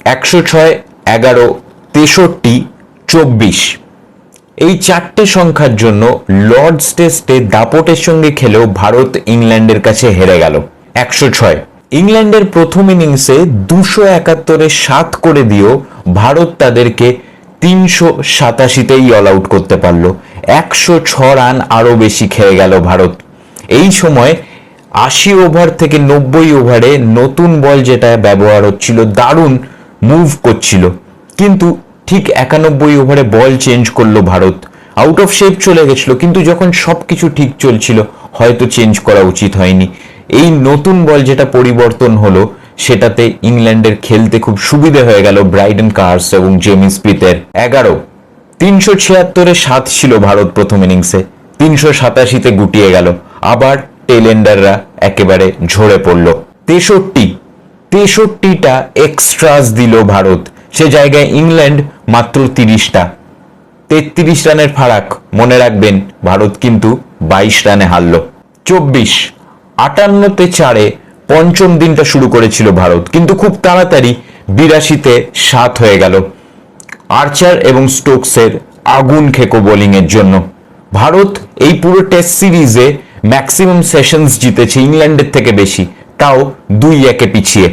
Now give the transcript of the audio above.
106, 11, 63, 24। এই চারটে সংখ্যার জন্য লর্ডস টেস্টে দাপটের সঙ্গে খেলেও ভারত ইংল্যান্ডের কাছে হেরে গেল। 106, ইংল্যান্ডের প্রথম ইনিংসে 271-এ 7 করে দিয়েও ভারত তাদেরকে 387-তেই অল আউট করতে পারল। 106 রান আরো বেশি খেয়ে গেল ভারত। এই সময় 80 ওভার থেকে 90 ওভারে নতুন বল যেটা ব্যবহার হচ্ছিল দারুণ মুভ করছিল, কিন্তু ঠিক 91 ওভারে বল চেঞ্জ করলো ভারত। আউট অফ শেপ চলে গেছিল, কিন্তু যখন সবকিছু ঠিক চলছিল হয়তো চেঞ্জ করা উচিত হয়নি। এই নতুন বল যেটা পরিবর্তন হলো সেটাতে ইংল্যান্ডের খেলতে খুব সুবিধা হয়ে গেল ব্রাইডন কার্স এবং জেমি স্মিথের। 11, 376-এ 7 ছিল ভারত প্রথম ইনিংসে, 387-তে গুটিয়ে গেল। আবার টেলেন্ডাররা একেবারে ঝরে পড়ল। 63টা এক্সট্রাস দিল ভারত, সে জায়গায় ইংল্যান্ড মাত্র 30টা। 33 রানের ফারাক, মনে রাখবেন ভারত কিন্তু 22 রানে হারল। 24, 58-তে 4-এ পঞ্চম দিনটা শুরু করেছিল ভারত, কিন্তু খুব তাড়াতাড়ি 82-তে 7 হয়ে গেল আর্চার এবং স্টোকসের আগুন খেকো বোলিং এর জন্য। ভারত এই পুরো টেস্ট সিরিজে ম্যাক্সিমাম সেশনস জিতেছে ইংল্যান্ডের থেকে বেশি, তাও 2-1-এ পিছিয়ে।